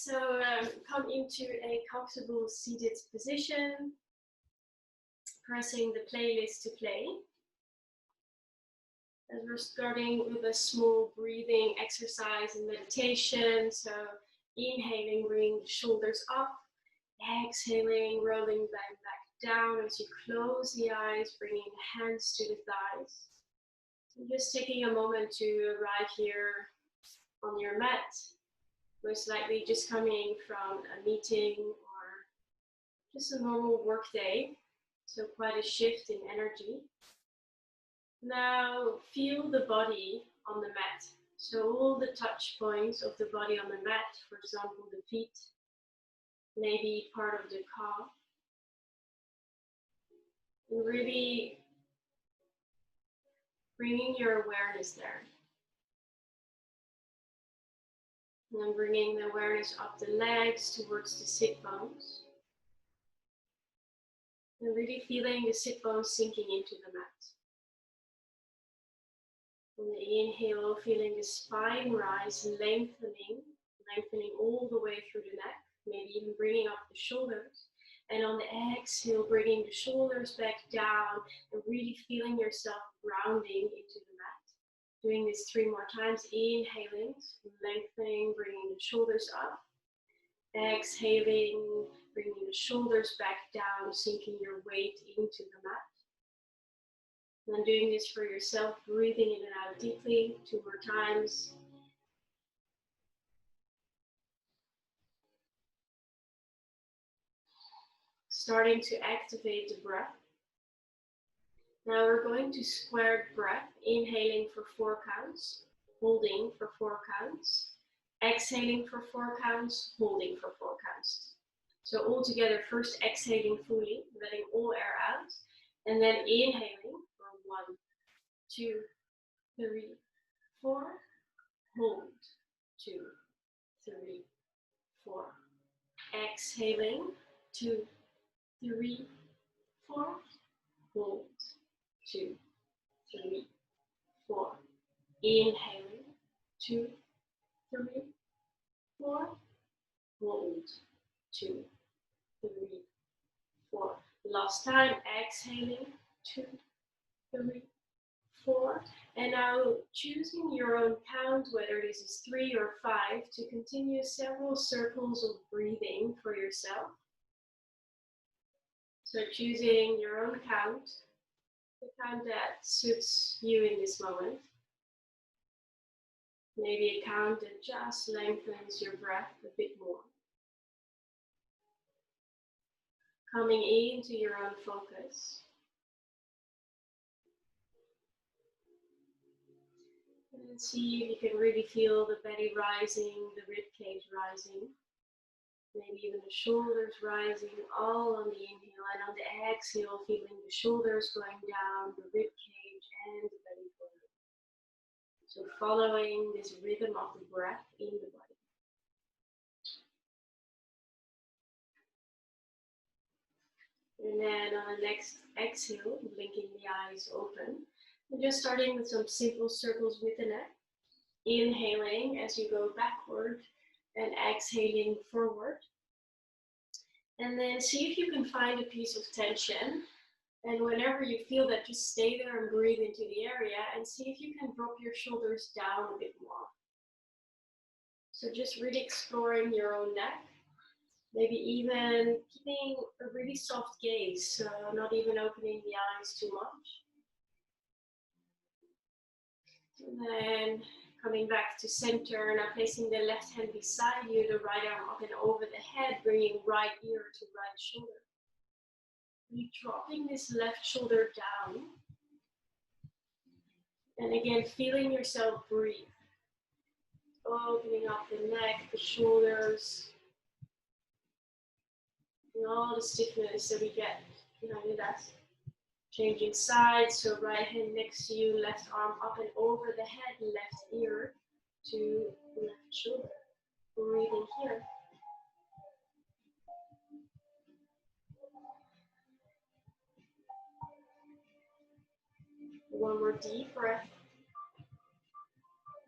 so come into a comfortable seated position, pressing the playlist to play. As we're starting with a small breathing exercise and meditation. So inhaling, bringing the shoulders up, exhaling, rolling back down as you close the eyes, bringing the hands to the thighs. And just taking a moment to arrive here on your mat, most likely just coming from a meeting or just a normal work day. So quite a shift in energy. Now feel the body on the mat. So all the touch points of the body on the mat, for example, the feet, maybe part of the calf. And really bringing your awareness there. And then bringing the awareness up the legs towards the sit bones. And really feeling the sit bones sinking into the mat. On the inhale, feeling the spine rise, lengthening all the way through the neck, maybe even bringing up the shoulders. And on the exhale, bringing the shoulders back down and really feeling yourself grounding into the mat. Doing this 3 more times, inhaling, lengthening, bringing the shoulders up. Exhaling, bringing the shoulders back down, sinking your weight into the mat. And doing this for yourself, breathing in and out deeply, 2 more times. Starting to activate the breath. Now we're going to square breath, inhaling for 4 counts, holding for 4 counts, exhaling for 4 counts, holding for 4 counts. So all together, first exhaling fully, letting all air out, and then inhaling for 1, 2, 3, 4, hold, 2, 3, 4. Exhaling, 2, 3, 4, hold, 2, 3, 4. Inhaling, 2, 3, 4, hold, 2, 3, 4. Last time, exhaling, 2, 3, 4. And now choosing your own count, whether this is 3 or 5, to continue several circles of breathing for yourself. So choosing your own count, the count that suits you in this moment. Maybe a count that just lengthens your breath a bit more. Coming into your own focus. And see if you can really feel the belly rising, the rib cage rising. Maybe even the shoulders rising, all on the inhale, and on the exhale, feeling the shoulders going down, the rib cage and the belly button. So following this rhythm of the breath in the body. And then on the next exhale, blinking the eyes open. And just starting with some simple circles with the neck. Inhaling as you go backward and exhaling forward. And then see if you can find a piece of tension. And whenever you feel that, just stay there and breathe into the area and see if you can drop your shoulders down a bit more. So just really exploring your own neck. Maybe even keeping a really soft gaze, so not even opening the eyes too much. And then coming back to center, now placing the left hand beside you, the right arm up and over the head, bringing right ear to right shoulder. You're dropping this left shoulder down. And again, feeling yourself breathe. Opening up the neck, the shoulders, and all the stiffness that we get behind that. Changing sides, so right hand next to you, left arm up and over the head, left ear to left shoulder. Breathing here. One more deep breath.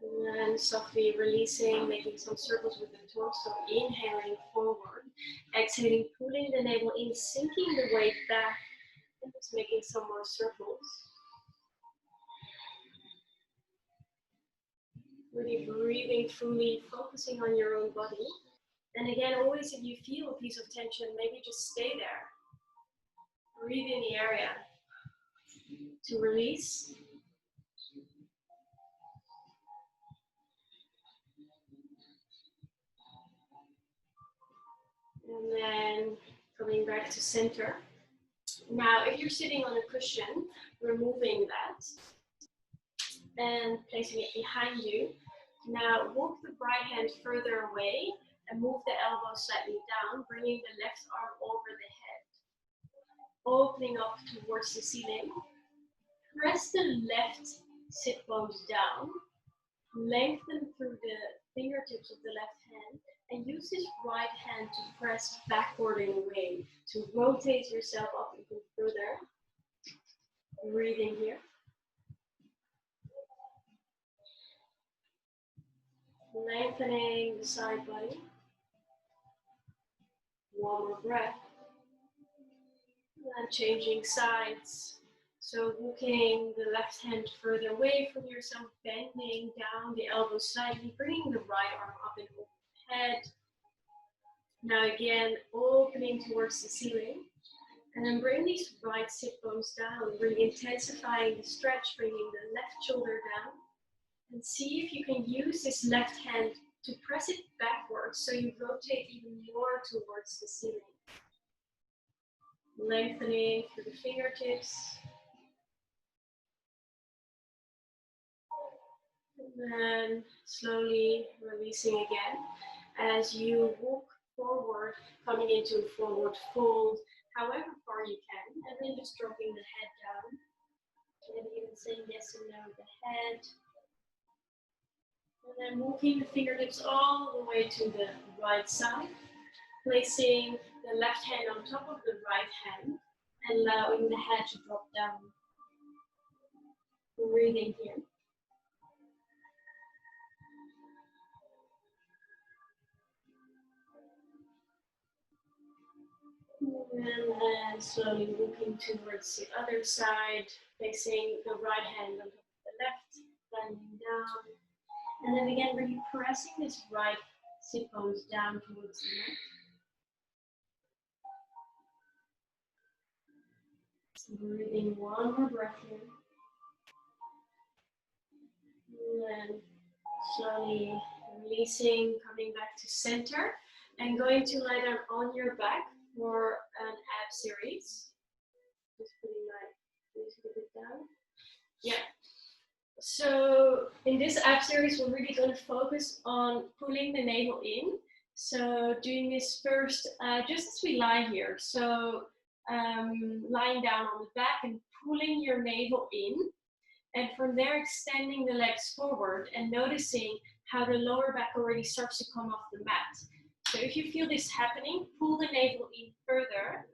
And then Again, softly releasing, making some circles with the torso, inhaling forward, exhaling, pulling the navel in, sinking the weight back, and just making some more circles. Really breathing fully, focusing on your own body. And again, always if you feel a piece of tension, maybe just stay there. Breathe in the area to release. And then coming back to center. Now, if you're sitting on a cushion, removing that and placing it behind you. Now, walk the right hand further away and move the elbow slightly down, bringing the left arm over the head. Opening up towards the ceiling. Press the left sit bones down. Lengthen through the fingertips of the left hand and use this right hand to press backward and away to rotate yourself up even further. Breathing here. Lengthening the side body. One more breath. And changing sides. So walking the left hand further away from yourself, bending down the elbows slightly, bringing the right arm up and overhead. Now again, opening towards the ceiling. And then bring these right sit bones down, really intensifying the stretch, bringing the left shoulder down. And see if you can use this left hand to press it backwards so you rotate even more towards the ceiling. Lengthening through the fingertips. And then slowly releasing again as you walk forward, coming into a forward fold, however far you can, and then just dropping the head down. Maybe even saying yes and no with the head. And then walking the fingertips all the way to the right side, placing the left hand on top of the right hand, and allowing the head to drop down. Breathing here. And then slowly walking towards the other side, placing the right hand on top of the left, bending down. And then again, really pressing this right sit bones down towards the neck. So breathing one more breath here. And then slowly releasing, coming back to center, and going to lie down on your back for an ab series. Just putting my knees a bit down. Yeah. So in this ab series, we're really going to focus on pulling the navel in. So doing this first, just as we lie here. So lying down on the back and pulling your navel in. And from there, extending the legs forward and noticing how the lower back already starts to come off the mat. So if you feel this happening, pull the navel in further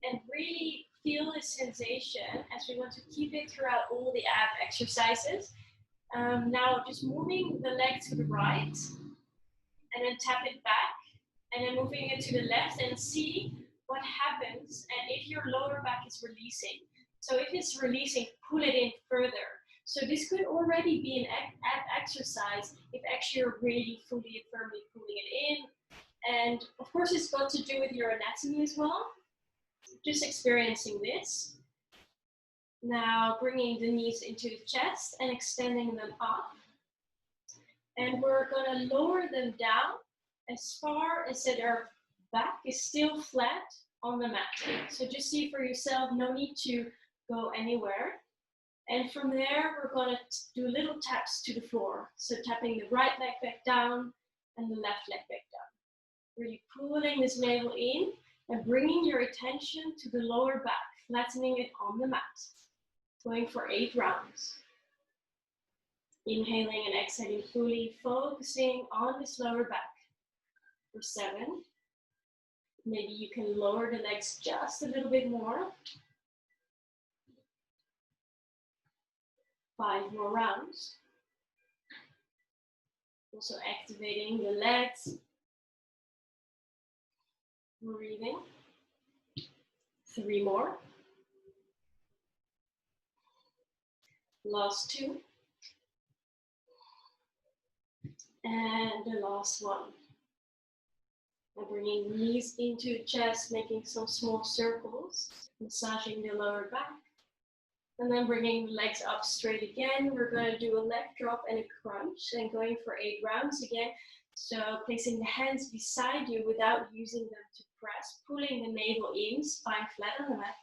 and really feel this sensation as we want to keep it throughout all the ab exercises. Now just moving the leg to the right and then tap it back and then moving it to the left and see what happens and if your lower back is releasing. So if it's releasing, pull it in further. So this could already be an ab exercise if actually you're really fully and firmly pulling it in. And of course, it's got to do with your anatomy as well. Just experiencing this. Now bringing the knees into the chest and extending them up. And we're going to lower them down as far as their back is still flat on the mat. So just see for yourself, no need to go anywhere. And from there, we're going to do little taps to the floor. So tapping the right leg back down and the left leg back down. Really pulling this navel in and bringing your attention to the lower back, flattening it on the mat. Going for 8 rounds. Inhaling and exhaling fully, focusing on this lower back. For 7. Maybe you can lower the legs just a little bit more. 5 more rounds. Also activating the legs. Breathing. 3 more. Last 2. And the last one. And bringing the knees into the chest, making some small circles, massaging the lower back. And then bringing the legs up straight again. We're going to do a leg drop and a crunch and going for 8 rounds again. So placing the hands beside you without using them to press, pulling the navel in, spine flat on the mat.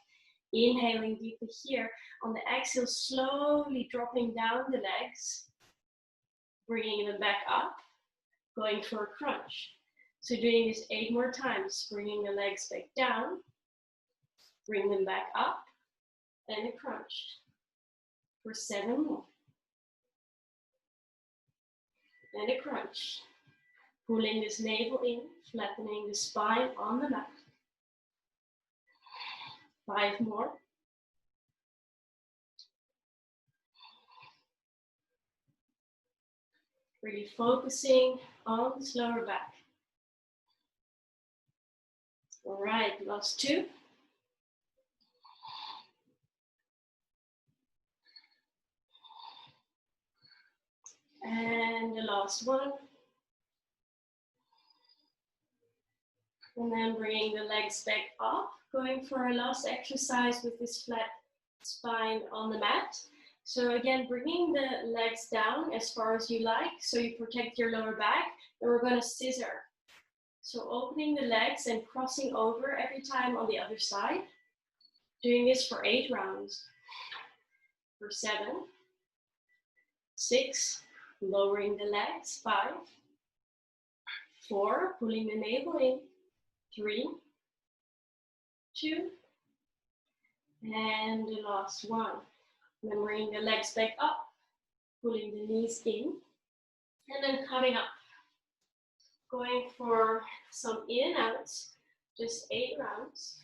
Inhaling deeply here. On the exhale, slowly dropping down the legs, bringing them back up, going for a crunch. So doing this 8 more times, bringing the legs back down, bring them back up, and a crunch for 7 more. And a crunch. Pulling this navel in, flattening the spine on the mat. 5 more. Really focusing on this lower back. All right, last 2. And the last one. And then bringing the legs back up, going for our last exercise with this flat spine on the mat. So again, bringing the legs down as far as you like, so you protect your lower back, and we're going to scissor. So opening the legs and crossing over every time on the other side. Doing this for 8 rounds. For 7, 6, lowering the legs, 5, 4, pulling the navel in, 3, 2, and the last one. Then bringing the legs back up, pulling the knees in, and then coming up. Going for some in and outs, just 8 rounds.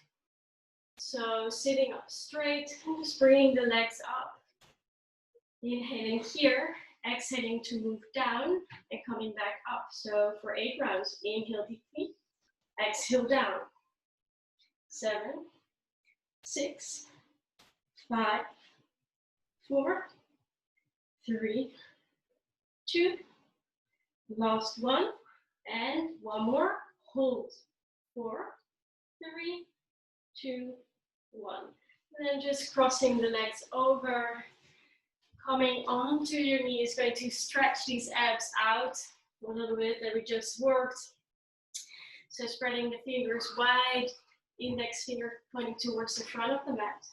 So sitting up straight and just bringing the legs up. Inhaling here, exhaling to move down and coming back up. So for 8 rounds, inhale deeply, exhale down. 7, 6, 5, 4, 3, 2, last one, and 1 more, hold. 4, 3, 2, 1. And then just crossing the legs over, coming onto your knees, going to stretch these abs out a little bit that we just worked. So spreading the fingers wide, index finger pointing towards the front of the mat.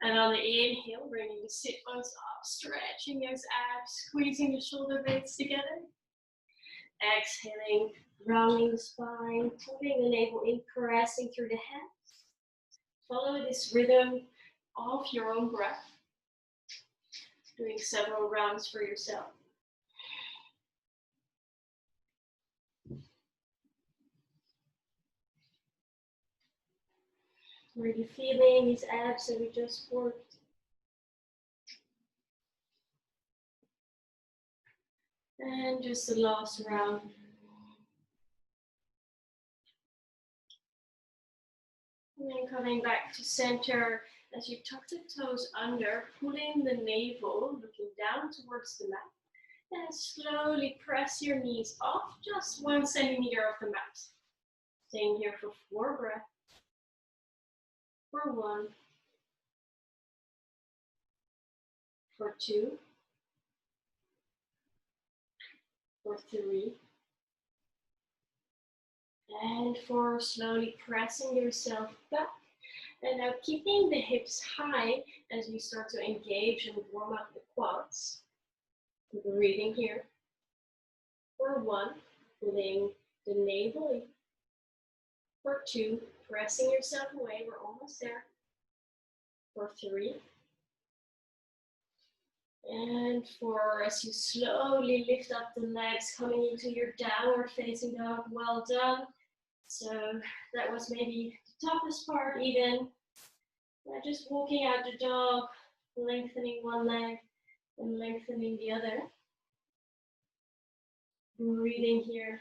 And on the inhale, bringing the sit bones up, stretching those abs, squeezing the shoulder blades together. Exhaling, rounding the spine, pulling the navel in, pressing through the hands. Follow this rhythm of your own breath. Doing several rounds for yourself. Really feeling these abs that we just worked. And just the last round. And then coming back to center as you tuck the toes under, pulling the navel, looking down towards the mat. And slowly press your knees off just 1 centimeter of the mat. Staying here for 4 breaths. For 1. For 2. For 3. And 4, slowly pressing yourself back. And now keeping the hips high as you start to engage and warm up the quads. Breathing here. For 1, pulling the navel in. For 2, pressing yourself away, we're almost there. For 3. And 4, as you slowly lift up the legs, coming into your downward facing dog, well done. So that was maybe the toughest part even. Just walking out the dog, lengthening one leg and lengthening the other. Breathing here.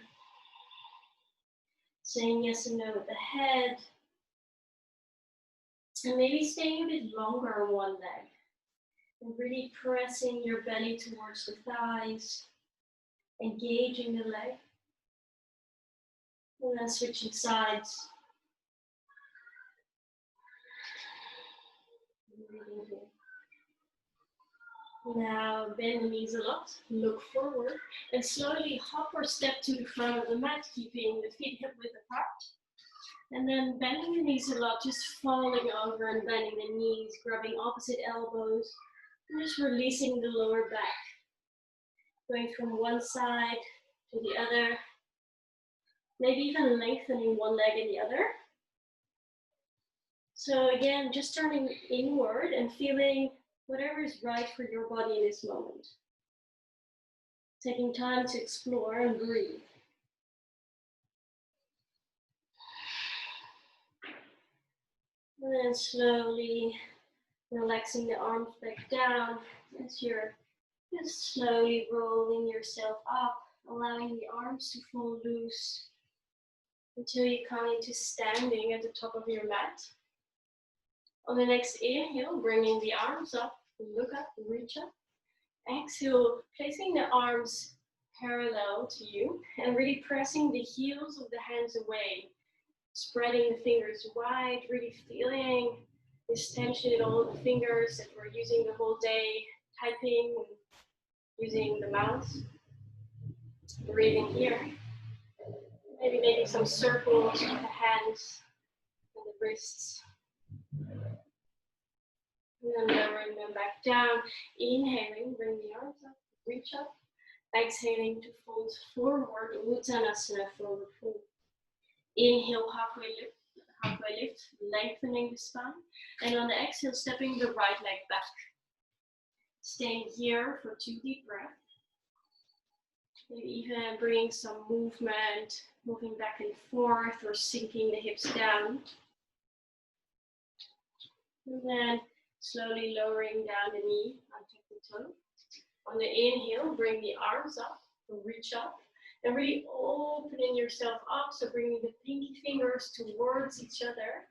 Saying yes and no with the head. And maybe staying a bit longer on one leg. And really pressing your belly towards the thighs. Engaging the leg. And then switching sides. Breathing here. Now bend the knees a lot, look forward, and slowly hop or step to the front of the mat, keeping the feet hip width apart. And then bending the knees a lot, just falling over and bending the knees, grabbing opposite elbows, and just releasing the lower back. Going from one side to the other, maybe even lengthening one leg and the other. So again, just turning inward and feeling whatever is right for your body in this moment. Taking time to explore and breathe. And then slowly relaxing the arms back down as you're just slowly rolling yourself up, allowing the arms to fall loose until you come into standing at the top of your mat. On the next inhale, bringing the arms up, look up, reach up. Exhale, placing the arms parallel to you and really pressing the heels of the hands away. Spreading the fingers wide, really feeling this tension in all the fingers that we're using the whole day, typing and using the mouse. Breathing here. Maybe making some circles with the hands and the wrists. And then lowering them back down. Inhaling, bring the arms up, reach up. Exhaling to fold forward, Uttanasana, forward fold. Inhale, halfway lift, lengthening the spine. And on the exhale, stepping the right leg back. Staying here for 2 deep breaths. Maybe even bringing some movement, moving back and forth or sinking the hips down. And then slowly lowering down the knee, untuck the toe. On the inhale, bring the arms up, reach up, and really opening yourself up. So bringing the pinky fingers towards each other.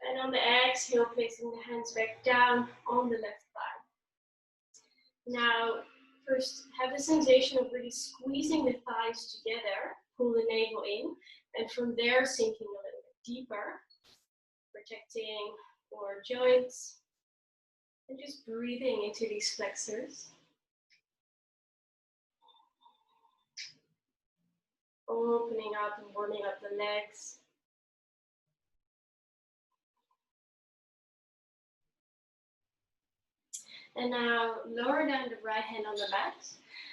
And on the exhale, placing the hands back down on the left thigh. Now, first, have the sensation of really squeezing the thighs together, pull the navel in, and from there sinking a little bit deeper, protecting our joints, and just breathing into these flexors. Opening up and warming up the legs. And now lower down the right hand on the mat.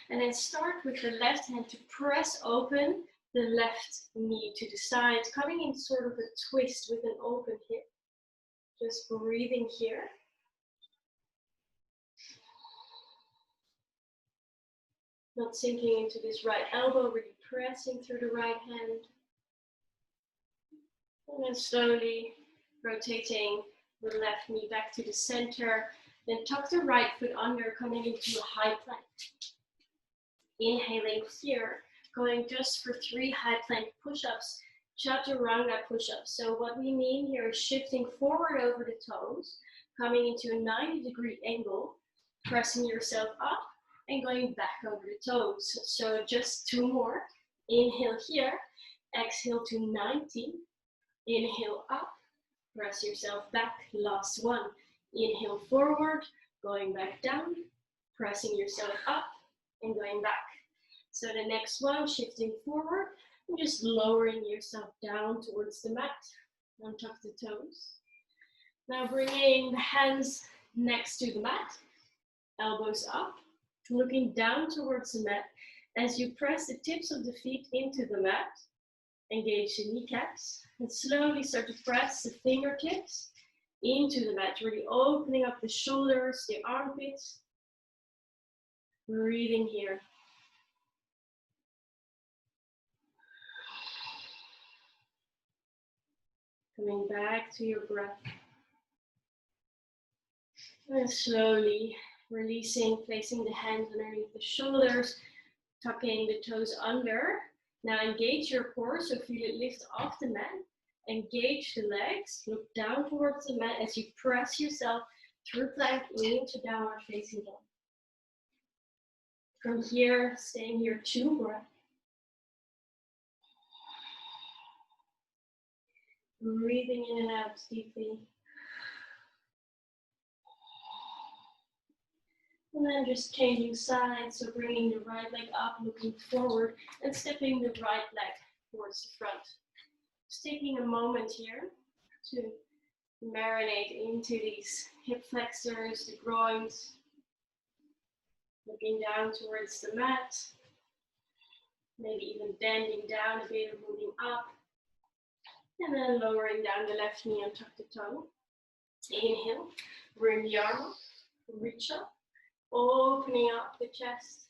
And then start with the left hand to press open the left knee to the side, coming in sort of a twist with an open hip. Just breathing here. Not sinking into this right elbow, really pressing through the right hand. And then slowly rotating the left knee back to the center. Then tuck the right foot under, coming into a high plank. Inhaling here, going just for 3 high plank push-ups, chaturanga push-ups. So what we mean here is shifting forward over the toes, coming into a 90-degree angle, pressing yourself up, and going back over the toes. So just 2 more. Inhale here, exhale to 90. Inhale up, press yourself back. Last one. Inhale forward, going back down, pressing yourself up, and going back. So the next one, shifting forward, and just lowering yourself down towards the mat. Untuck the toes. Now bringing the hands next to the mat, elbows up, looking down towards the mat. As you press the tips of the feet into the mat, engage the kneecaps, and slowly start to press the fingertips into the mat, really opening up the shoulders, the armpits. Breathing here. Coming back to your breath. And slowly releasing, placing the hands underneath the shoulders, tucking the toes under. Now engage your core, so feel it lift off the mat. Engage the legs, look down towards the mat as you press yourself through plank into downward facing dog. From here, staying here 2 breaths. Breathing in and out deeply. And then just changing sides, so bringing the right leg up, looking forward, and stepping the right leg towards the front. Just taking a moment here to marinate into these hip flexors, the groins, looking down towards the mat, maybe even bending down a bit or moving up, and then lowering down the left knee and tuck the toe. Inhale, bring the arm up, reach up. Opening up the chest,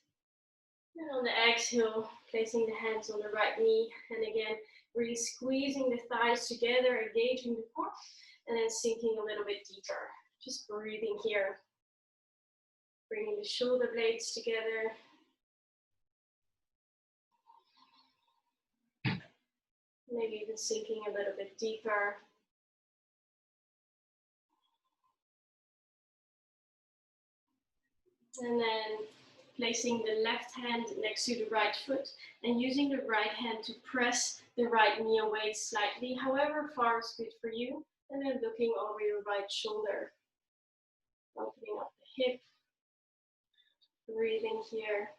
and on the exhale, placing the hands on the right knee, and again, really squeezing the thighs together, engaging the core, and then sinking a little bit deeper. Just breathing here, bringing the shoulder blades together. Maybe even sinking a little bit deeper. And then placing the left hand next to the right foot and using the right hand to press the right knee away slightly, however far is good for you. And then looking over your right shoulder. Opening up the hip. Breathing here.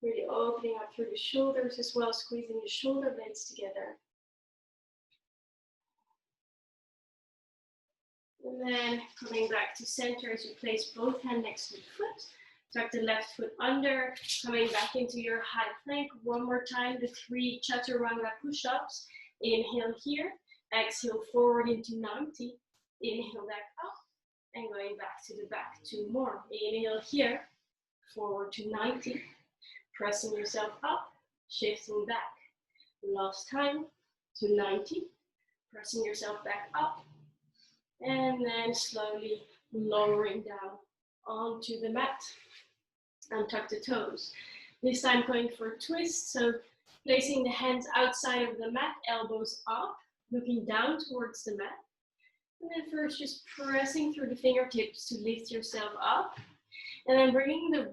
Really opening up through the shoulders as well, squeezing the shoulder blades together. And then coming back to center as you place both hands next to the foot. Tuck the left foot under, coming back into your high plank. One more time, the 3 chaturanga push-ups. Inhale here, exhale forward into 90. Inhale back up, and going back to the back. 2 more. Inhale here, forward to 90. Pressing yourself up, shifting back. Last time to 90. Pressing yourself back up. And then slowly lowering down onto the mat. Untuck the toes. This time going for a twist, so placing the hands outside of the mat, elbows up, looking down towards the mat. And then first just pressing through the fingertips to lift yourself up. And then bringing the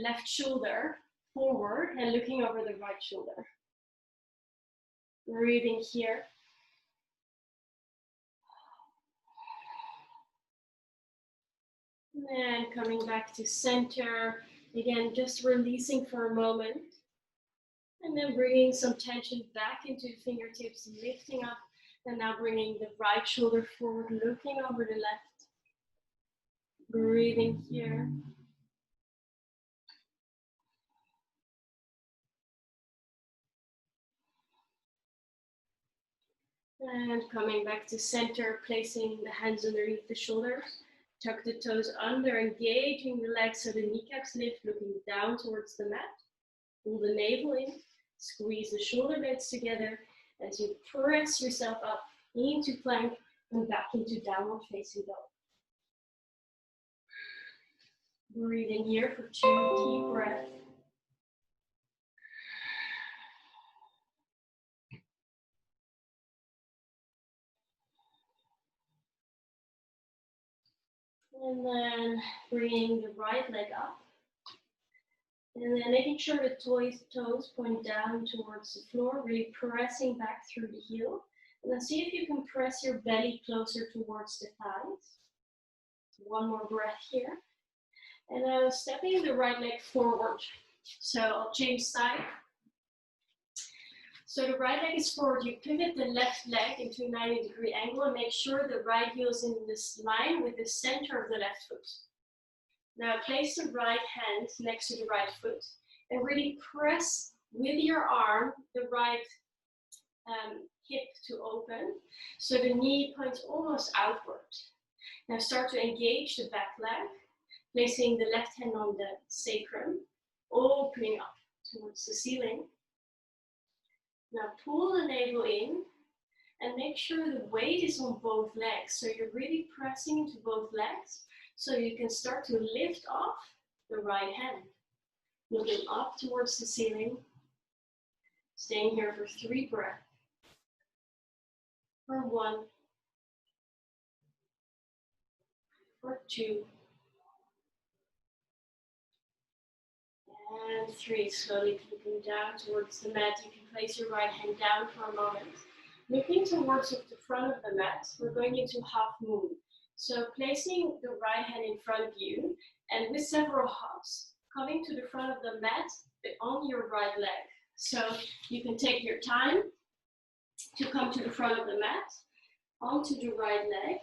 left shoulder forward and looking over the right shoulder. Breathing here. And coming back to center. Again, just releasing for a moment. And then bringing some tension back into the fingertips, lifting up. And now bringing the right shoulder forward, looking over the left. Breathing here. And coming back to center, placing the hands underneath the shoulders. Tuck the toes under, engaging the legs so the kneecaps lift, looking down towards the mat. Pull the navel in, squeeze the shoulder blades together as you press yourself up into plank and back into downward facing dog. Breathing here for 2 deep breaths. And then bringing the right leg up. And then making sure the toes point down towards the floor, really pressing back through the heel. And then see if you can press your belly closer towards the thighs. 1 more breath here. And now stepping the right leg forward. So I'll change side. So the right leg is forward. You pivot the left leg into a 90-degree angle and make sure the right heel is in this line with the center of the left foot. Now place the right hand next to the right foot and really press with your arm the right hip to open so the knee points almost outward. Now start to engage the back leg, placing the left hand on the sacrum, opening up towards the ceiling. Now pull the navel in and make sure the weight is on both legs. So you're really pressing into both legs so you can start to lift off the right hand. looking up towards the ceiling. Staying here for 3 breaths. For 1, for 2, and 3. Slowly looking down towards the mat. You can place your right hand down for a moment. Looking towards the front of the mat, we're going into half moon. So placing the right hand in front of you, and with several hops, coming to the front of the mat, but on your right leg. So you can take your time to come to the front of the mat, onto the right leg,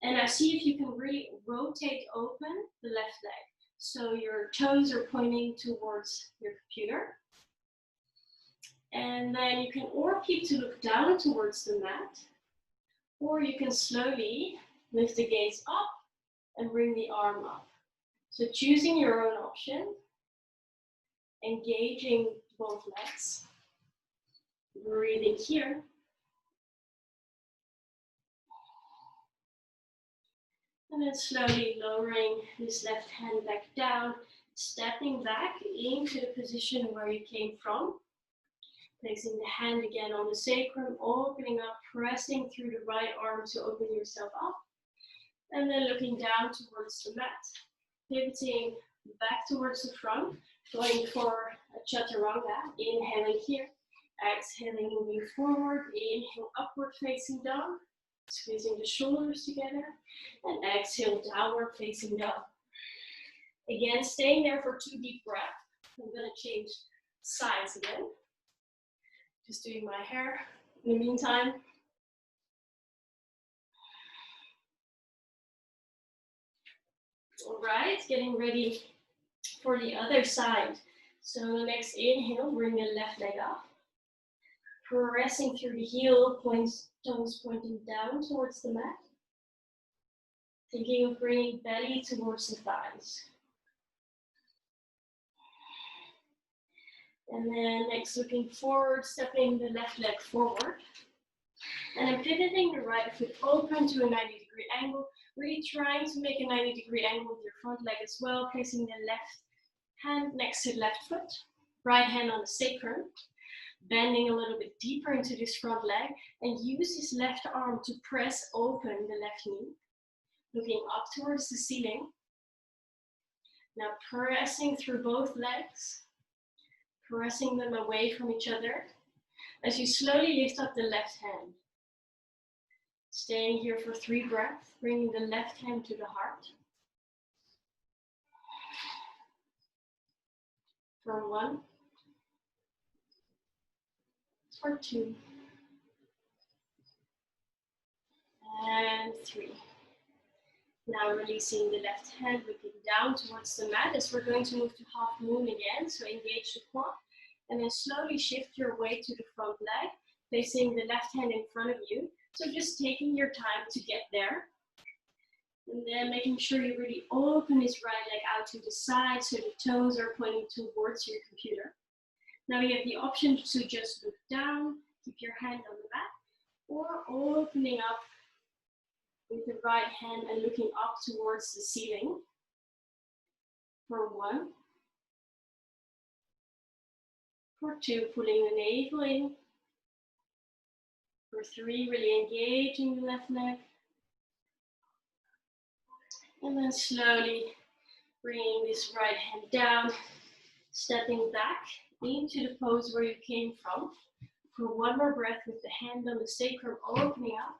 and now see if you can really rotate open the left leg. So your toes are pointing towards your computer. And then you can or keep to look down towards the mat, or you can slowly lift the gaze up and bring the arm up. So choosing your own option, engaging both legs, breathing here. And then slowly lowering this left hand back down, stepping back into the position where you came from. Placing the hand again on the sacrum, opening up, pressing through the right arm to open yourself up. And then looking down towards the mat. Pivoting back towards the front, going for a chaturanga. Inhaling here, exhaling, moving forward. Inhale, upward facing dog. Squeezing the shoulders together. And exhale, downward facing dog. Again, staying there for 2 deep breaths. I'm going to change sides again. Just doing my hair in the meantime. All right, getting ready for the other side. So the next inhale, bring the left leg up. Pressing through the heel, toes pointing down towards the mat. Thinking of bringing belly towards the thighs. And then next, looking forward, stepping the left leg forward. And then pivoting the right foot open to a 90-degree angle. Really trying to make a 90-degree angle with your front leg as well. Placing the left hand next to the left foot. Right hand on the sacrum. Bending a little bit deeper into this front leg. And use this left arm to press open the left knee. Looking up towards the ceiling. Now pressing through both legs. Pressing them away from each other as you slowly lift up the left hand. Staying here for 3 breaths, bringing the left hand to the heart. For 1, for 2, and 3. Now releasing the left hand, looking down towards the mat as we're going to move to half moon again. So engage the quad and then slowly shift your weight to the front leg, placing the left hand in front of you. So just taking your time to get there. And then making sure you really open this right leg out to the side so the toes are pointing towards your computer. Now you have the option to just look down, keep your hand on the mat, or opening up with the right hand and looking up towards the ceiling. For 1. For 2, pulling the navel in. For 3, really engaging the left leg. And then slowly bringing this right hand down, stepping back into the pose where you came from. For 1 more breath with the hand on the sacrum, opening up.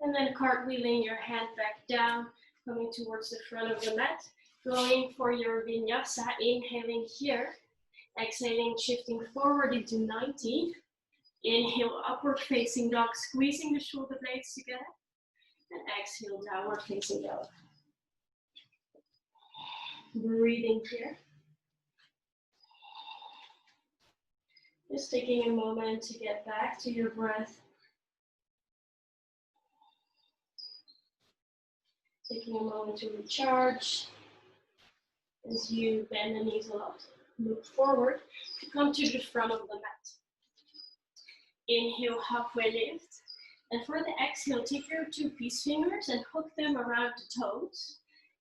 And then cartwheeling your hand back down, coming towards the front of the mat. Going for your vinyasa, inhaling here. Exhaling, shifting forward into 90. Inhale, upward facing dog, squeezing the shoulder blades together. And exhale, downward facing dog. Breathing here. Just taking a moment to get back to your breath. Taking a moment to recharge as you bend the knees a lot. Look forward to come to the front of the mat. Inhale, halfway lift. And for the exhale, take your 2 peace fingers and hook them around the toes.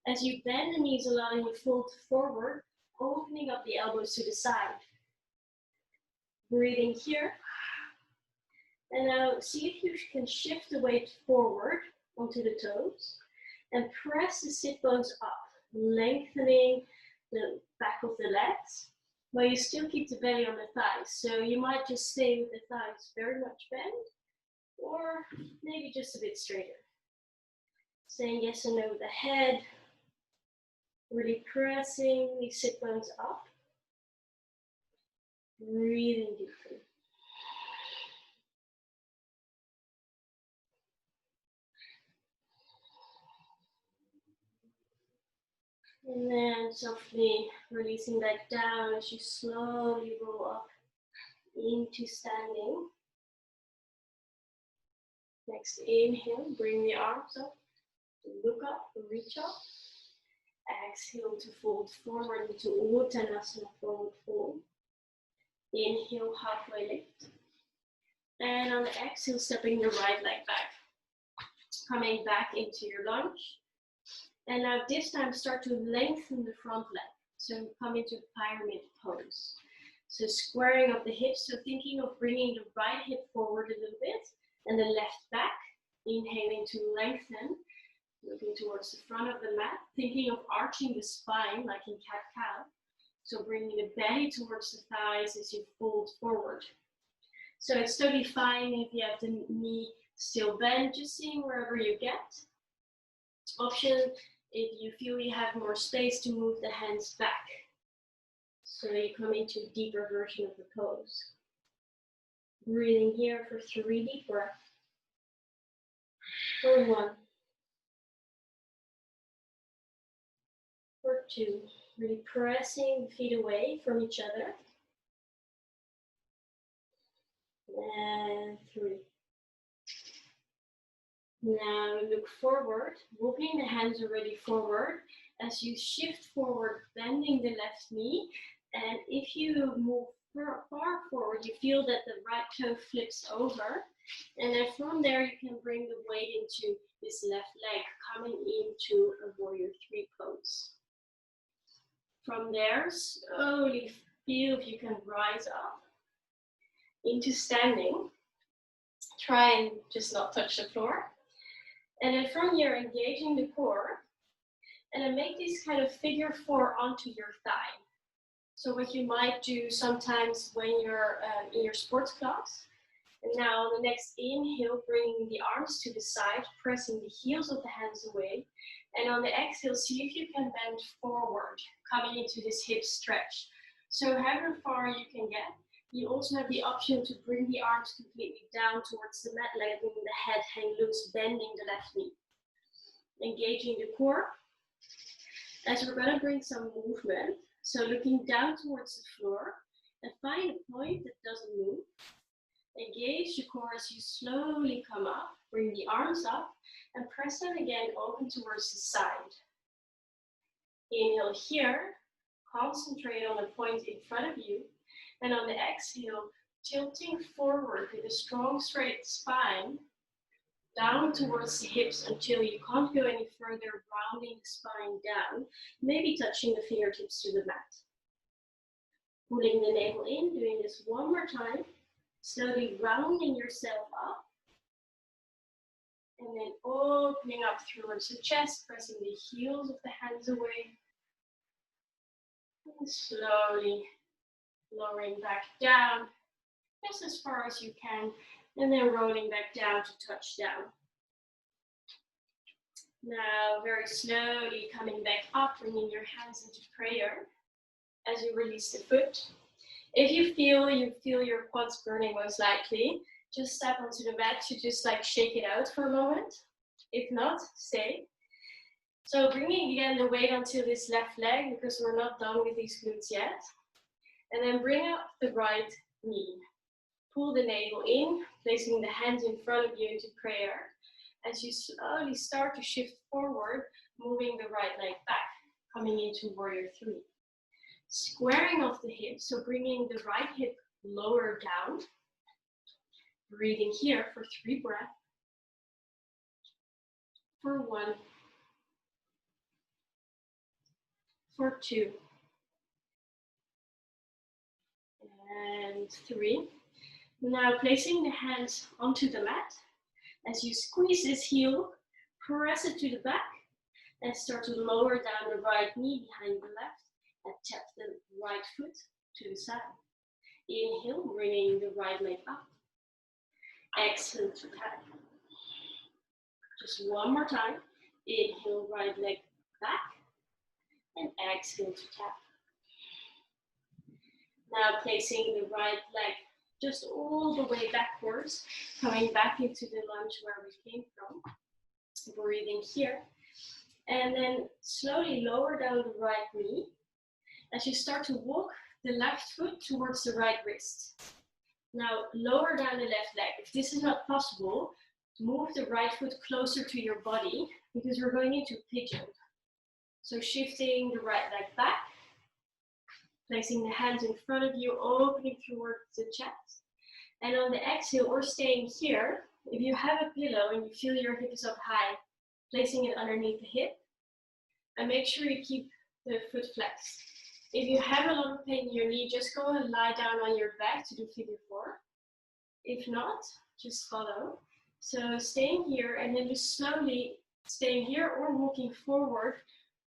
As you bend the knees, allowing you fold forward, opening up the elbows to the side. Breathing here. And now see if you can shift the weight forward onto the toes and press the sit bones up, lengthening the back of the legs, while you still keep the belly on the thighs. So you might just stay with the thighs very much bent, or maybe just a bit straighter. Saying yes and no with the head, really pressing the sit bones up, breathing deeply. And then softly releasing back down as you slowly roll up into standing. Next inhale, bring the arms up, look up, reach up. Exhale to fold forward into Uttanasana, forward fold. Inhale, halfway lift. And on the exhale, stepping the right leg back. Coming back into your lunge. And now this time start to lengthen the front leg. So come into pyramid pose. So squaring up the hips, so thinking of bringing the right hip forward a little bit and the left back. Inhaling to lengthen, looking towards the front of the mat, thinking of arching the spine like in cat-cow. So bringing the belly towards the thighs as you fold forward. So it's totally fine if you have the knee still bent, just seeing wherever you get. Option if you feel you have more space to move the hands back. So you come into a deeper version of the pose. Breathing here for 3 deep breaths. For 1. For 2. Really pressing the feet away from each other. And 3. Now look forward, walking the hands already forward. As you shift forward, bending the left knee. And if you move far forward, you feel that the right toe flips over. And then from there, you can bring the weight into this left leg, coming into a warrior 3 pose. From there, slowly feel if you can rise up into standing. Try and just not touch the floor. And then from here, engaging the core. And then make this kind of figure 4 onto your thigh. So what you might do sometimes when you're in your sports class. And now on the next inhale, bringing the arms to the side, pressing the heels of the hands away. And on the exhale, see if you can bend forward, coming into this hip stretch. So however far you can get. You also have the option to bring the arms completely down towards the mat, letting the head hang loose, bending the left knee. Engaging the core. As we're going to bring some movement. So looking down towards the floor and find a point that doesn't move. Engage the core as you slowly come up. Bring the arms up and press them again open towards the side. Inhale here. Concentrate on the point in front of you. And on the exhale, tilting forward with a strong straight spine, down towards the hips until you can't go any further, rounding the spine down, maybe touching the fingertips to the mat. Pulling the navel in, doing this one more time, slowly rounding yourself up, and then opening up towards the chest, pressing the heels of the hands away, and slowly lowering back down, just as far as you can, and then rolling back down to touch down. Now, very slowly coming back up, bringing your hands into prayer as you release the foot. If you feel your quads burning, most likely, just step onto the mat to just like shake it out for a moment. If not, stay. So bringing again the weight onto this left leg because we're not done with these glutes yet. And then bring up the right knee. Pull the navel in, placing the hands in front of you into prayer. As you slowly start to shift forward, moving the right leg back, coming into warrior 3. Squaring off the hips, so bringing the right hip lower down. Breathing here for 3 breaths. For 1. for 2. And 3. Now placing the hands onto the mat. As you squeeze this heel, press it to the back and start to lower down the right knee behind the left and tap the right foot to the side. Inhale, bringing the right leg up. Exhale to tap. Just one more time. Inhale, right leg back. And exhale to tap. Now placing the right leg just all the way backwards, coming back into the lunge where we came from. Breathing here. And then slowly lower down the right knee as you start to walk the left foot towards the right wrist. Now lower down the left leg. If this is not possible, move the right foot closer to your body because we're going into pigeon. So shifting the right leg back, placing the hands in front of you, opening towards the chest. And on the exhale or staying here, if you have a pillow and you feel your hip is up high, placing it underneath the hip. And make sure you keep the foot flexed. If you have a lot of pain in your knee, just go and lie down on your back to do figure 4. If not, just follow. So staying here and then just slowly staying here or walking forward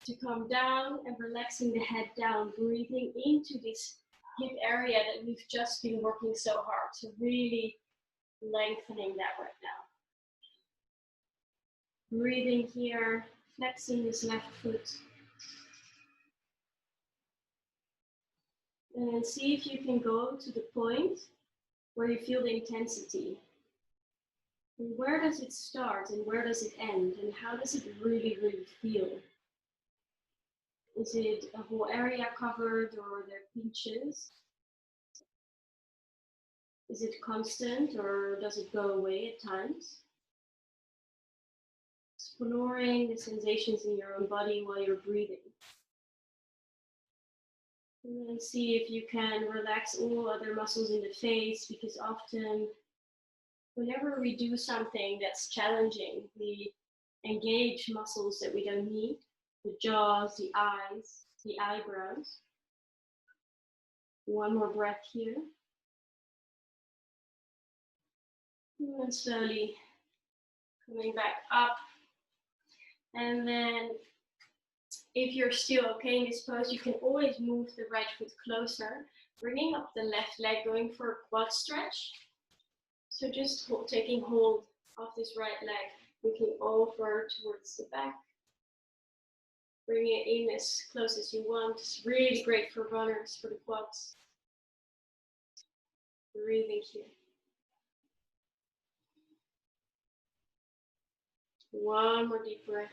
to come down and relaxing the head down, breathing into this hip area that we've just been working so hard. So really lengthening that right now. Breathing here, flexing this left foot. And then see if you can go to the point where you feel the intensity. And where does it start and where does it end? And how does it really, really feel? Is it a whole area covered or are there pinches? Is it constant or does it go away at times? Exploring the sensations in your own body while you're breathing. And then see if you can relax all other muscles in the face, because often whenever we do something that's challenging, we engage muscles that we don't need. The jaws, the eyes, the eyebrows. One more breath here. And slowly coming back up. And then if you're still okay in this pose, you can always move the right foot closer, bringing up the left leg, going for a quad stretch. So just taking hold of this right leg, looking over towards the back. Bring it in as close as you want. It's really great for runners, for the quads. Breathing here. One more deep breath.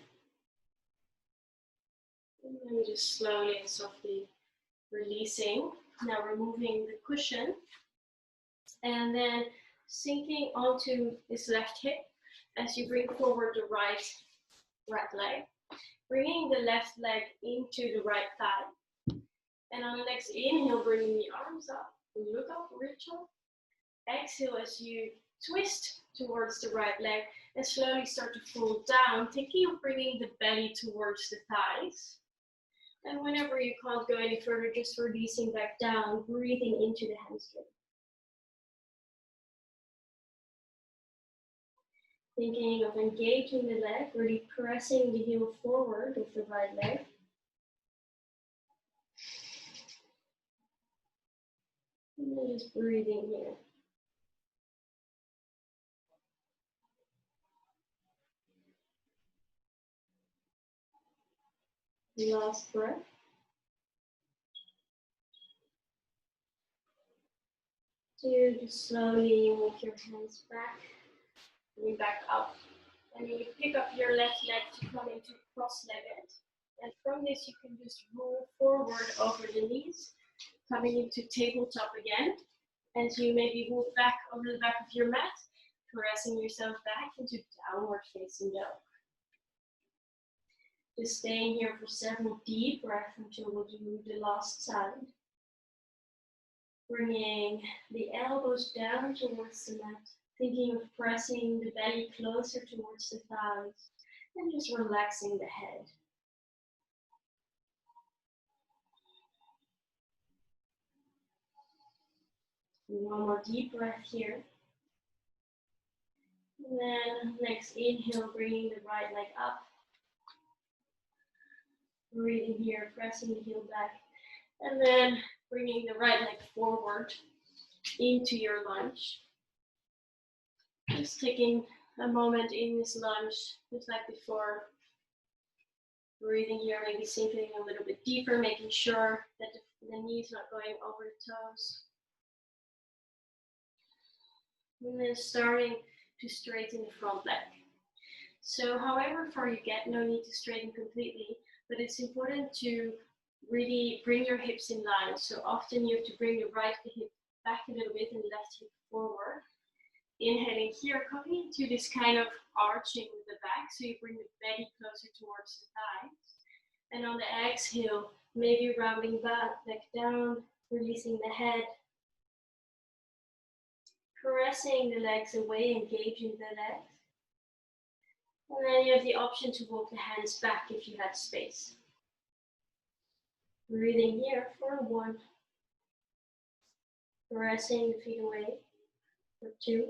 And then just slowly and softly releasing. Now removing the cushion. And then sinking onto this left hip as you bring forward the right leg. Bringing the left leg into the right thigh. And on the next inhale, bringing the arms up. Look up, reach up. Exhale as you twist towards the right leg and slowly start to fall down, thinking of bringing the belly towards the thighs. And whenever you can't go any further, just releasing back down, breathing into the hamstring. Thinking of engaging the leg, really pressing the heel forward of the right leg. And then just breathing here. Last breath. So just slowly walk your hands back, bring back up. And you pick up your left leg to come into cross-legged. And from this, you can just roll forward over the knees, coming into tabletop again. As you maybe move back over the back of your mat, pressing yourself back into downward facing dog. Just staying here for several deep breaths until we do the last side. Bringing the elbows down towards the mat, thinking of pressing the belly closer towards the thighs, and just relaxing the head. One more deep breath here. And then next inhale, bringing the right leg up. Breathing here, pressing the heel back. And then bringing the right leg forward into your lunge. Just taking a moment in this lunge, just like before. Breathing here, maybe sinking a little bit deeper, making sure that the knees not going over the toes. And then starting to straighten the front leg. So however far you get, no need to straighten completely, but it's important to really bring your hips in line. So often you have to bring the right hip back a little bit and left hip forward. Inhaling here, coming into this kind of arching with the back, so you bring the belly closer towards the thighs. And on the exhale, maybe rounding back down, releasing the head. Pressing the legs away, engaging the legs. And then you have the option to walk the hands back if you have space. Breathing here for 1. Pressing the feet away for 2.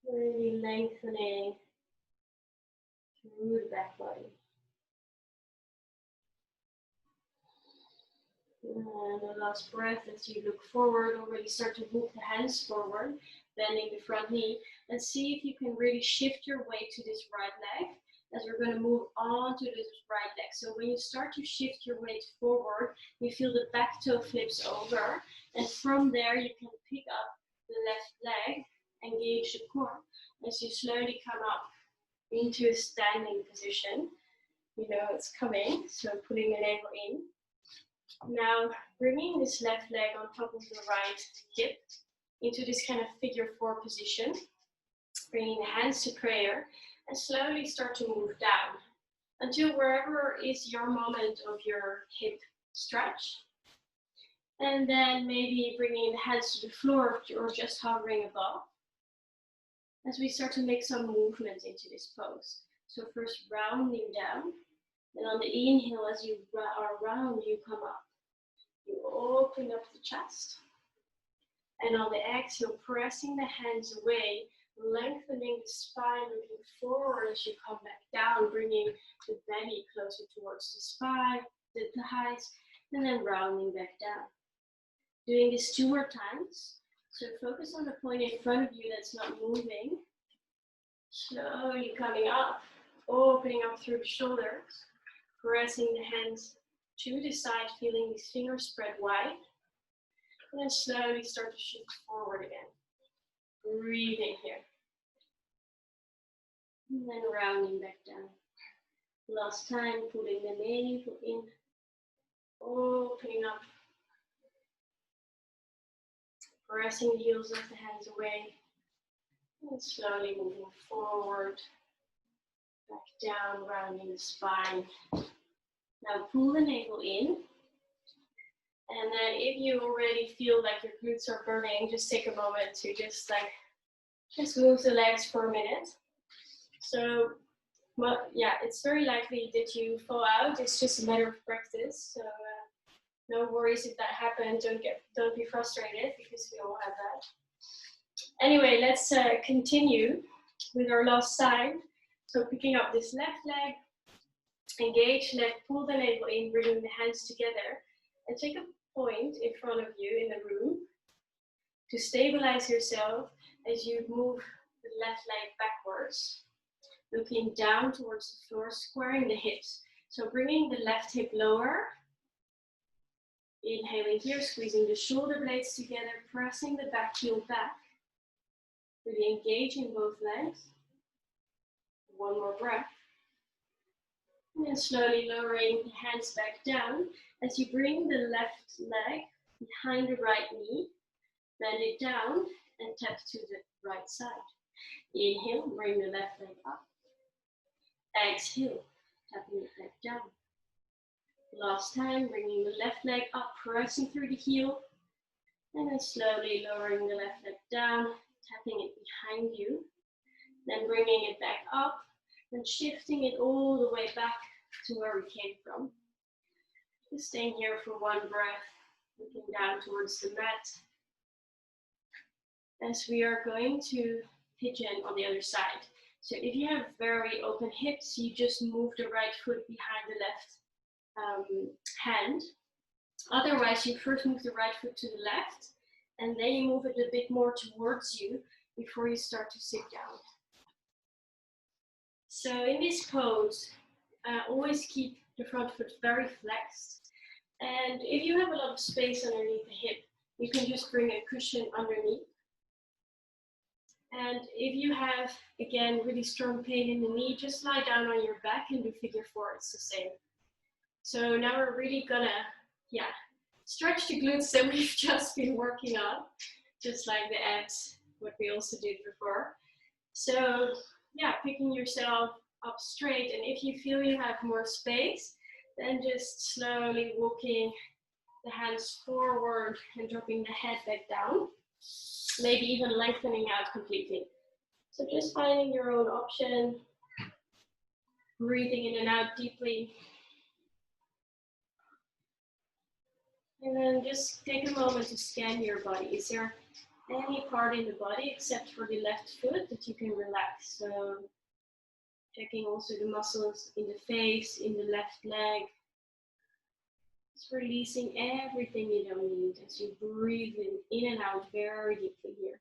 Really lengthening through the back body. And the last breath as you look forward, already start to walk the hands forward, bending the front knee, and see if you can really shift your weight to this right leg as we're going to move on to this right leg. So when you start to shift your weight forward, you feel the back toe flips over, and from there you can pick up the left leg, engage the core as you slowly come up into a standing position. You know it's coming, so pulling the navel in. Now bringing this left leg on top of the right hip into this kind of figure 4 position, bringing the hands to prayer, and slowly start to move down until wherever is your moment of your hip stretch. And then maybe bringing the hands to the floor or just hovering above as we start to make some movement into this pose. So first rounding down, and on the inhale as you are round, you come up. You open up the chest. And on the exhale, pressing the hands away, lengthening the spine, looking forward as you come back down, bringing the belly closer towards the spine, the thighs, and then rounding back down. Doing this 2 more times. So focus on the point in front of you that's not moving. Slowly coming up, opening up through the shoulders, pressing the hands to the side, feeling these fingers spread wide. And then slowly start to shift forward again. Breathing here. And then rounding back down. Last time, pulling the navel in, opening up. Pressing the heels of the hands away. And slowly moving forward. Back down, rounding the spine. Now pull the navel in. And then if you already feel like your glutes are burning, just take a moment to just move the legs for a minute. So, well, yeah, it's very likely that you fall out. It's just a matter of practice. So no worries if that happens. Don't be frustrated because we all have that. Anyway, let's continue with our last side. So picking up this left leg, engage leg, pull the navel in, bringing the hands together, and take a point in front of you in the room to stabilize yourself as you move the left leg backwards, looking down towards the floor, squaring the hips. So bringing the left hip lower, inhaling here, squeezing the shoulder blades together, pressing the back heel back, really engaging both legs. 1 more breath. And then slowly lowering the hands back down as you bring the left leg behind the right knee, bend it down and tap to the right side. Inhale, bring the left leg up. Exhale, tapping it back down. Last time, bringing the left leg up, pressing through the heel, and then slowly lowering the left leg down, tapping it behind you, then bringing it back up, and shifting it all the way back to where we came from. Just staying here for 1 breath. looking down towards the mat. As we are going to pigeon on the other side. So if you have very open hips, you just move the right foot behind the left hand. Otherwise, you first move the right foot to the left, and then you move it a bit more towards you before you start to sit down. So in this pose, always keep the front foot very flexed. And if you have a lot of space underneath the hip, you can just bring a cushion underneath. And if you have, again, really strong pain in the knee, just lie down on your back and do figure four, it's the same. So now we're really gonna, stretch the glutes that we've just been working on, just like the abs, what we also did before. So picking yourself up straight, and if you feel you have more space, then just slowly walking the hands forward and dropping the head back down. Maybe even lengthening out completely. So just finding your own option, breathing in and out deeply. And then just take a moment to scan your body. Is there any part in the body except for the left foot that you can relax? So checking also the muscles in the face, in the left leg. Just releasing everything you don't need as you breathe in and out very deeply here.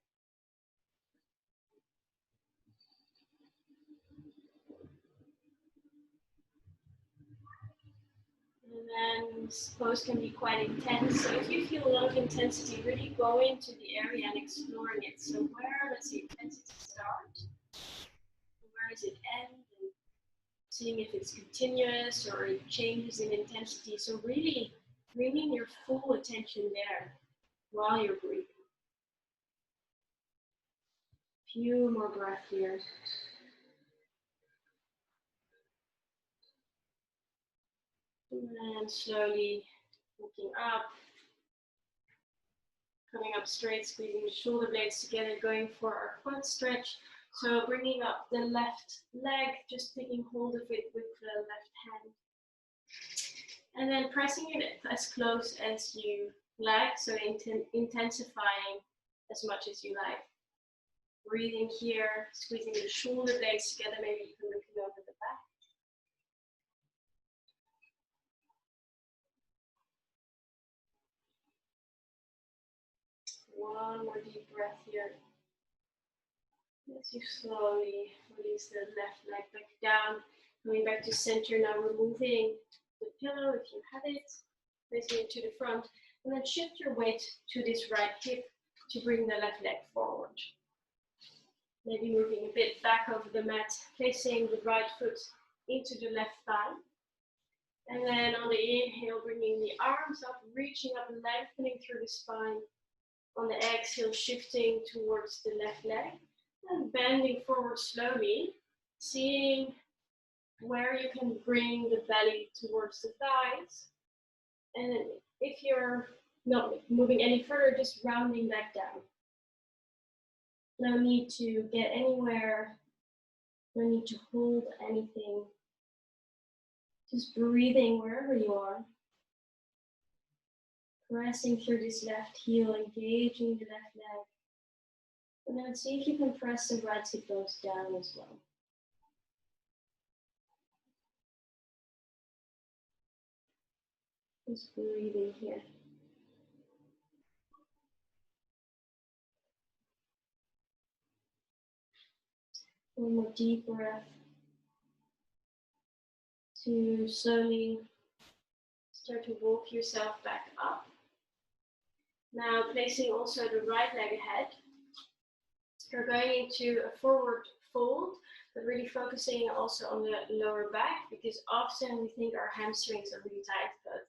And then this pose can be quite intense. So if you feel a lot of intensity, really go into the area and exploring it. So where does the intensity start? Where does it end? And seeing if it's continuous or it changes in intensity. So really bringing your full attention there while you're breathing. Few more breaths here. And slowly looking up, coming up straight, squeezing the shoulder blades together, going for our quad stretch. So bringing up the left leg, just taking hold of it with the left hand. And then pressing it as close as you like, so intensifying as much as you like. Breathing here, squeezing the shoulder blades together, maybe even looking over the back. One more deep breath here. As you slowly release the left leg back down, coming back to center. Now removing the pillow if you have it, placing it to the front, and then shift your weight to this right hip to bring the left leg forward. Maybe moving a bit back over the mat, placing the right foot into the left thigh. And then on the inhale, bringing the arms up, reaching up, lengthening through the spine. On the exhale, shifting towards the left leg and bending forward slowly, seeing where you can bring the belly towards the thighs. And if you're not moving any further, just rounding back down. No need to get anywhere, no need to hold anything. Just breathing wherever you are. Pressing through this left heel, engaging the left leg. And then see if you can press the right hip bones down as well. Just breathing here. One more deep breath. To slowly start to walk yourself back up. Now placing also the right leg ahead. You're going into a forward fold, but really focusing also on the lower back, because often we think our hamstrings are really tight, but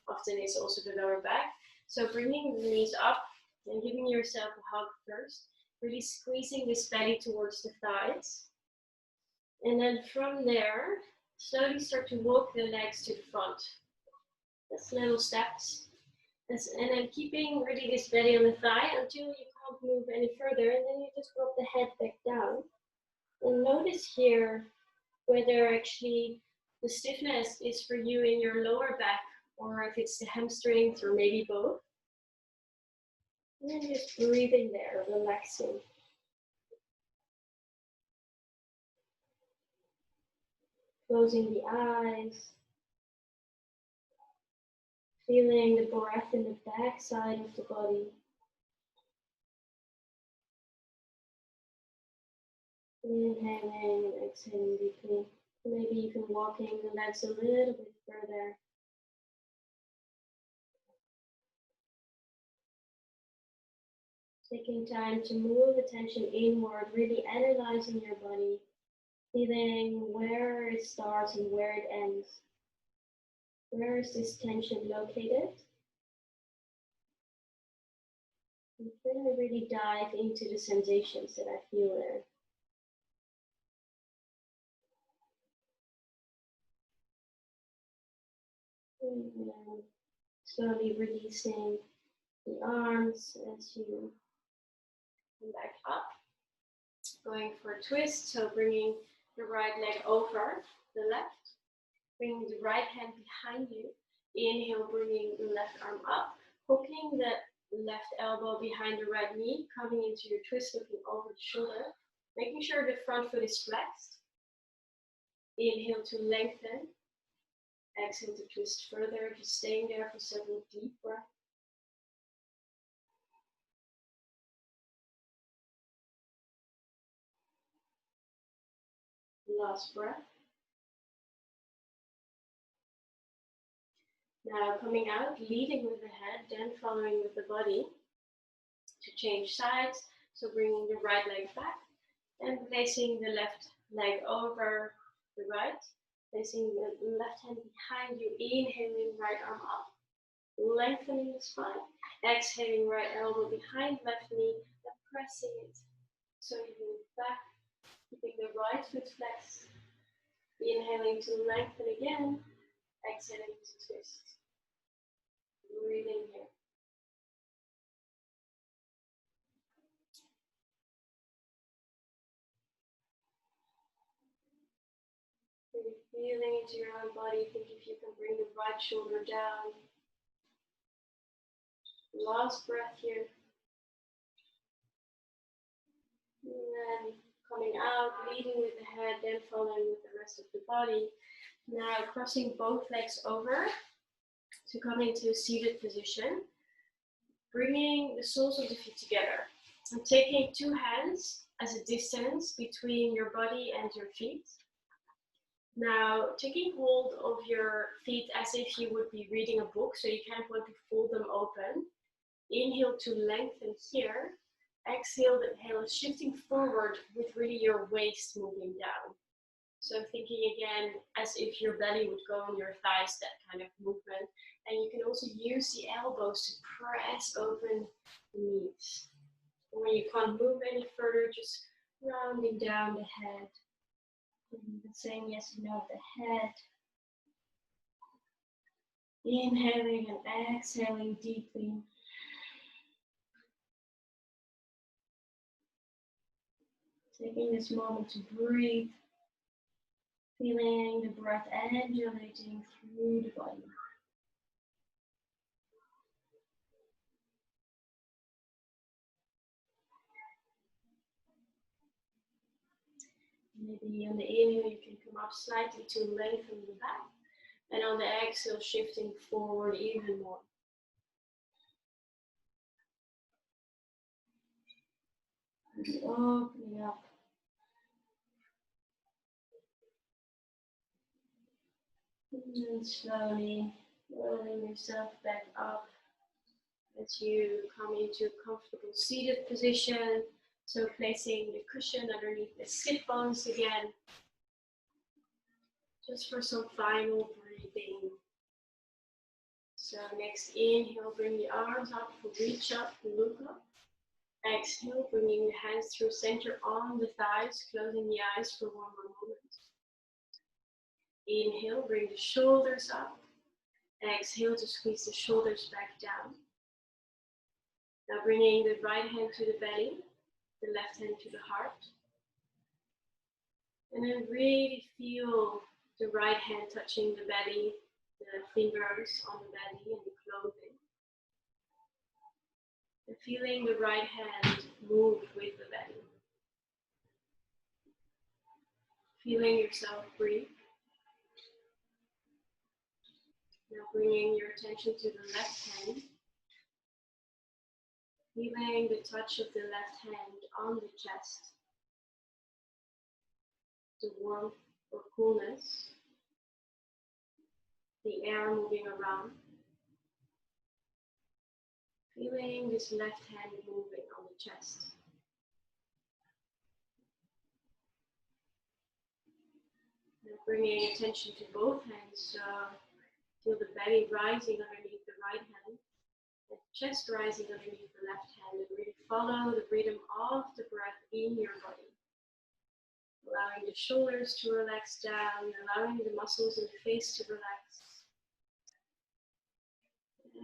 often it's also the lower back. So bringing the knees up and giving yourself a hug first, really squeezing this belly towards the thighs. And then from there, slowly start to walk the legs to the front. That's little steps. And then keeping really this belly on the thigh until you can't move any further, and then you just drop the head back down. And notice here whether actually the stiffness is for you in your lower back, or if it's the hamstrings, or maybe both. And just breathing there, relaxing. Closing the eyes. Feeling the breath in the back side of the body. Inhaling and exhaling deeply. Maybe even walking the legs a little bit further. Taking time to move attention inward, really analyzing your body, feeling where it starts and where it ends. Where is this tension located? And then I really dive into the sensations that I feel there. And then slowly releasing the arms as you come back up. Going for a twist, so bringing the right leg over the left. Bringing the right hand behind you. Inhale, bringing the left arm up. Hooking the left elbow behind the right knee. Coming into your twist, looking over the shoulder. Making sure the front foot is flexed. Inhale to lengthen. Exhale to twist further. Just staying there for several deep breaths. Last breath. Now coming out, leading with the head, then following with the body to change sides. So bringing the right leg back and placing the left leg over the right. Placing the left hand behind you, inhaling right arm up. Lengthening the spine. Exhaling right elbow behind left knee and pressing it. So you move back, keeping the right foot flexed. Inhaling to lengthen again. Exhaling to twist. Breathing here. Really feeling into your own body. Think if you can bring the right shoulder down. Last breath here. And then coming out, leading with the head, then following with the rest of the body. Now crossing both legs over to come into a seated position. Bringing the soles of the feet together. And taking two hands as a distance between your body and your feet. Now taking hold of your feet as if you would be reading a book, so you kind of want to fold them open. Inhale to lengthen here. Exhale, the inhale is shifting forward with really your waist moving down. So thinking again as if your belly would go on your thighs, that kind of movement. And you can also use the elbows to press open the knees. And when you can't move any further, just rounding down the head. And saying yes and no of the head. Inhaling and exhaling deeply. Taking this moment to breathe, feeling the breath undulating through the body. Maybe on the inhale you can come up slightly to lengthen the back, and on the exhale shifting forward even more. And opening up. And slowly rolling yourself back up as you come into a comfortable seated position. So placing the cushion underneath the sit bones again. Just for some final breathing. So next inhale, bring the arms up for reach up, look up. Exhale, bringing the hands through center on the thighs, closing the eyes for one more moment. Inhale, bring the shoulders up. Exhale to squeeze the shoulders back down. Now bringing the right hand to the belly, the left hand to the heart. And then really feel the right hand touching the belly, the fingers on the belly and the clothing. And Feeling the right hand move with the belly. Feeling yourself breathe. Now bringing your attention to the left hand. Feeling the touch of the left hand on the chest. The warmth or coolness. The air moving around. Feeling this left hand moving on the chest. Now bringing attention to both hands. Feel the belly rising underneath the right hand. The chest rising underneath the left hand. And really follow the rhythm of the breath in your body. Allowing the shoulders to relax down. Allowing the muscles in the face to relax.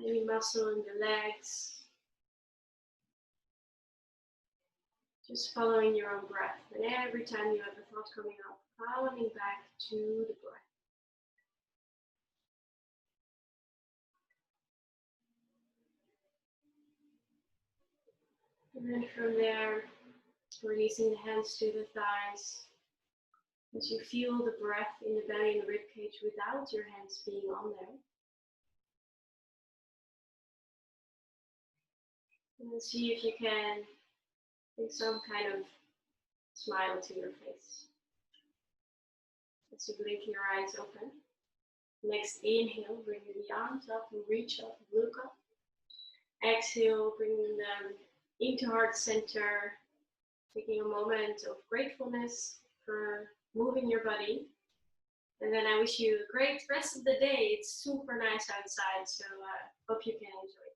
Any muscle in the legs. Just following your own breath. And every time you have a thought coming up, following back to the breath. And then from there, releasing the hands to the thighs. As you feel the breath in the belly and the rib cage without your hands being on there. And then see if you can bring some kind of smile to your face. As you blink your eyes open. Next inhale, bring the arms up and reach up, look up. Exhale, bringing them into heart center. Taking a moment of gratefulness for moving your body. And then I wish you a great rest of the day. It's super nice outside, so hope you can enjoy it.